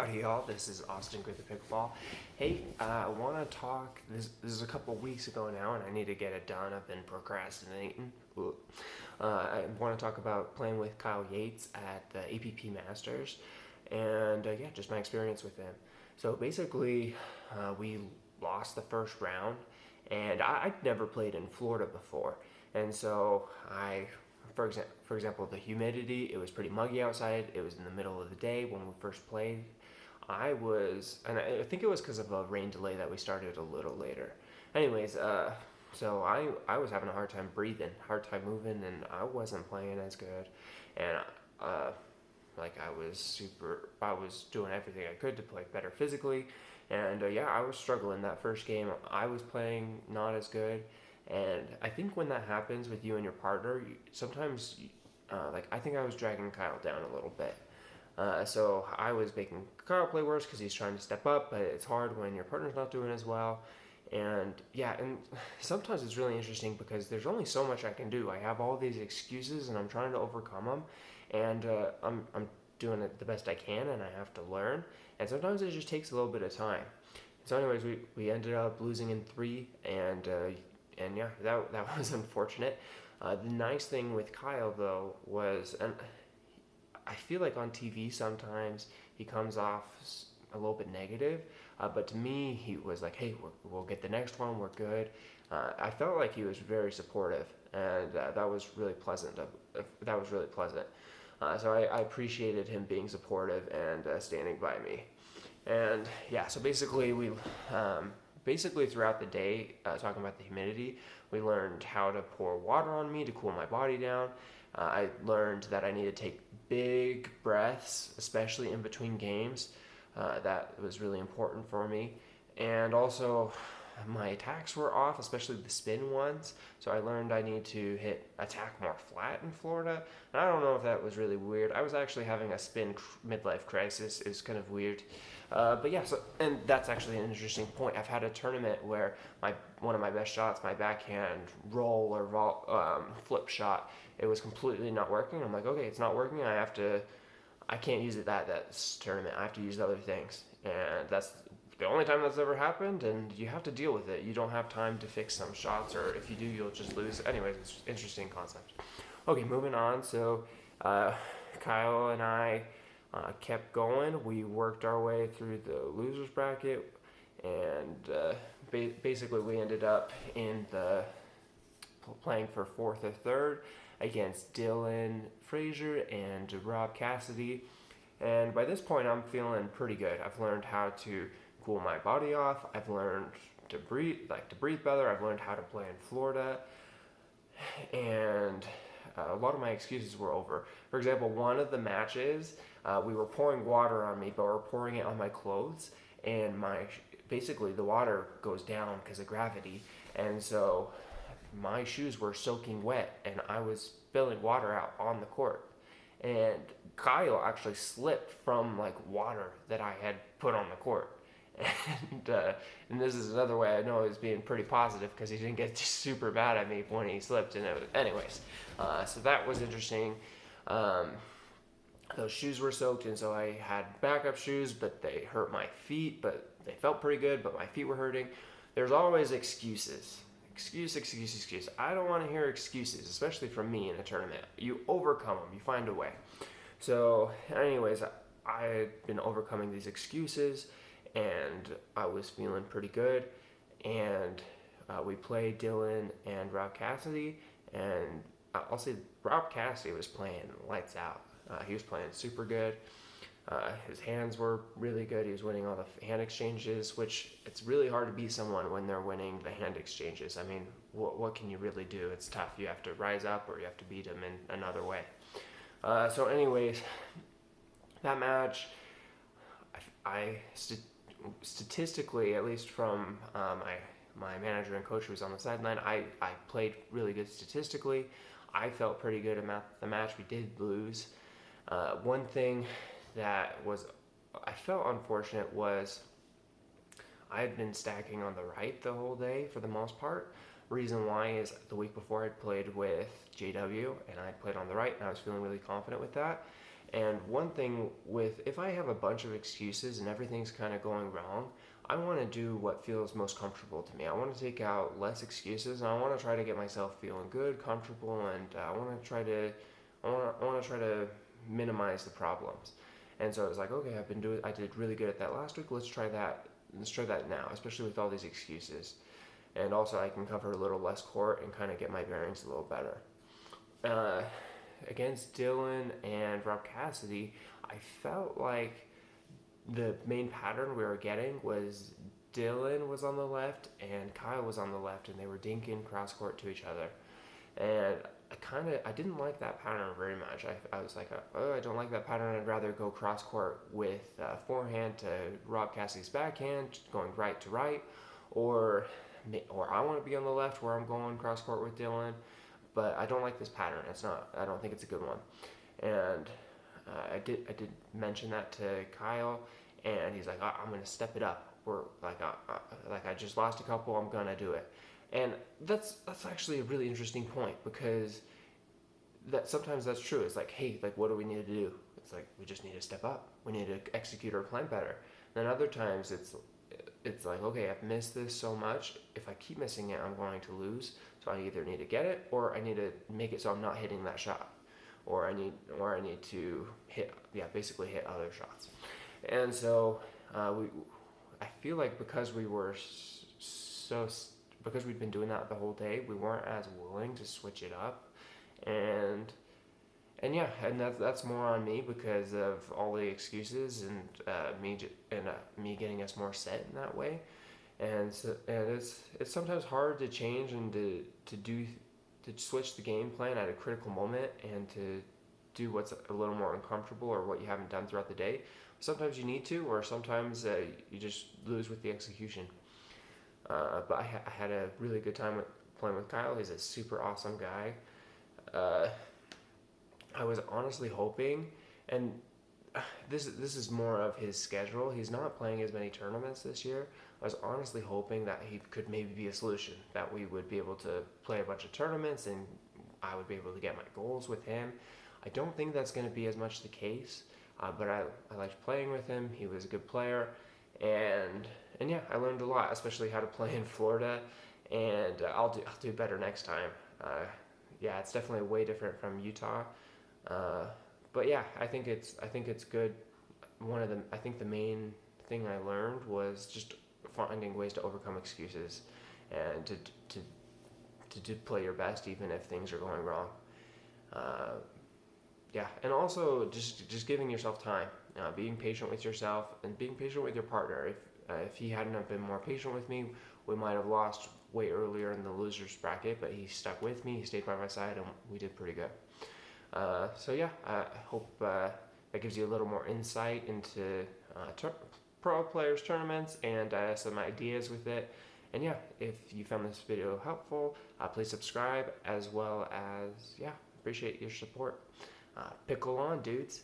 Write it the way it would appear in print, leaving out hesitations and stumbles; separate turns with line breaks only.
Howdy y'all, this is Austin with the Pickleball. Hey, I want to talk, this is a couple weeks ago now and I need to get it done. I've been procrastinating. I want to talk about playing with Kyle Yates at the APP Masters and just my experience with him. So basically, we lost the first round and I'd never played in Florida before. And so for example, the humidity, it was pretty muggy outside. It was in the middle of the day when we first played. And I think it was because of a rain delay that we started a little later. Anyways, so I was having a hard time breathing, hard time moving, and I wasn't playing as good. And I was doing everything I could to play better physically. And I was struggling that first game. I was playing not as good. And I think when that happens with you and your partner, sometimes, I think I was dragging Kyle down a little bit. So I was making Kyle play worse because he's trying to step up, but it's hard when your partner's not doing as well. And sometimes it's really interesting because there's only so much I can do. I have all these excuses and I'm trying to overcome them, and I'm doing it the best I can, and I have to learn. And sometimes it just takes a little bit of time. So, anyways, we ended up losing in 3, and that was unfortunate. The nice thing with Kyle though was, and I feel like on TV sometimes he comes off a little bit negative, but to me he was like, "Hey, we'll get the next one. We're good." I felt like he was very supportive, and that was really pleasant. So I appreciated him being supportive and standing by me. And so basically throughout the day, talking about the humidity, we learned how to pour water on me to cool my body down. I learned that I need to take big breaths, especially in between games. That was really important for me. And also, my attacks were off, especially the spin ones. So I learned I need to attack more flat in Florida. And I don't know if that was really weird. I was actually having a spin midlife crisis. It was kind of weird. And that's actually an interesting point. I've had a tournament where one of my best shots, my backhand roll or flip shot, it was completely not working. I'm like, okay, it's not working. I can't use it that tournament. I have to use other things, and that's the only time that's ever happened. And you have to deal with it. You don't have time to fix some shots, or if you do, you'll just lose. Anyways, it's an interesting concept. Okay, moving on. So, Kyle and I kept going. We worked our way through the losers bracket, and basically we ended up playing for 4th or 3rd against Dylan Frazier and Rob Cassidy. And by this point, I'm feeling pretty good. I've learned how to cool my body off. I've learned to breathe better. I've learned how to play in Florida, and a lot of my excuses were over. For example, one of the matches, we were pouring water on me, but we're pouring it on my clothes, and basically the water goes down because of gravity, and so my shoes were soaking wet, and I was spilling water out on the court. And Kyle actually slipped from water that I had put on the court. And this is another way I know he's being pretty positive because he didn't get super mad at me when he slipped. Anyways, so that was interesting. Those shoes were soaked, and so I had backup shoes, but they hurt my feet, but they felt pretty good, but my feet were hurting. There's always excuses. Excuse. I don't want to hear excuses, especially from me in a tournament. You overcome them. You find a way. So, anyways, I had been overcoming these excuses, and I was feeling pretty good. And we played Dylan and Rob Cassidy, and I'll say Rob Cassidy was playing lights out. He was playing super good. His hands were really good. He was winning all the hand exchanges, which it's really hard to beat someone when they're winning the hand exchanges. I mean, what can you really do? It's tough. You have to rise up or you have to beat him in another way. So anyways, that match, statistically, at least from my manager and coach who was on the sideline, I played really good statistically. I felt pretty good about the match. We did lose. One thing that I felt unfortunate was I had been stacking on the right the whole day for the most part. Reason why is the week before I'd played with JW and I'd played on the right and I was feeling really confident with that. And one thing with, if I have a bunch of excuses and everything's kind of going wrong, I want to do what feels most comfortable to me. I want to take out less excuses, and I want to try to get myself feeling good, comfortable, and I want to try to, I want to try to minimize the problems. And so it's like, okay, I did really good at that last week. Let's try that. Let's try that now, especially with all these excuses. And also, I can cover a little less court and kind of get my bearings a little better. Uh, Against Dylan and Rob Cassidy, I felt like the main pattern we were getting was Dylan was on the left and Kyle was on the left, and they were dinking cross court to each other. And I didn't like that pattern very much. I was like, oh, I don't like that pattern. I'd rather go cross court with forehand to Rob Cassidy's backhand, going right to right, or I want to be on the left where I'm going cross court with Dylan. But I don't like this pattern. I don't think it's a good one. And I did mention that to Kyle, and he's like, I'm gonna step it up. Or like I just lost a couple, I'm gonna do it. And that's actually a really interesting point, because that sometimes that's true. It's like, hey, like, what do we need to do? It's like, we just need to step up. We need to execute our plan better. Then other times it's like, okay, I've missed this so much. If I keep missing it, I'm going to lose. So I either need to get it, or I need to make it so I'm not hitting that shot, or I need to basically hit other shots. And so I feel like because because we'd been doing that the whole day, we weren't as willing to switch it up, and that's more on me because of all the excuses and me getting us more set in that way. And it's sometimes hard to change and to switch the game plan at a critical moment, and to do what's a little more uncomfortable or what you haven't done throughout the day. Sometimes you need to, or sometimes you just lose with the execution. But I had a really good time playing with Kyle. He's a super awesome guy. I was honestly hoping, and this is more of his schedule. He's not playing as many tournaments this year. I was honestly hoping that he could maybe be a solution, that we would be able to play a bunch of tournaments and I would be able to get my goals with him. I don't think that's going to be as much the case, but I liked playing with him. He was a good player, and yeah, I learned a lot, especially how to play in Florida, and I'll do better next time. It's definitely way different from Utah, but yeah, I think it's good. I think the main thing I learned was just finding ways to overcome excuses, and to play your best even if things are going wrong. And also just giving yourself time, being patient with yourself and being patient with your partner. If he hadn't have been more patient with me, we might have lost way earlier in the losers bracket, but he stuck with me. He stayed by my side, and we did pretty good. I hope that gives you a little more insight into pro players tournaments and some ideas with it. And yeah, if you found this video helpful, please subscribe, as well as appreciate your support. Pickle on, dudes.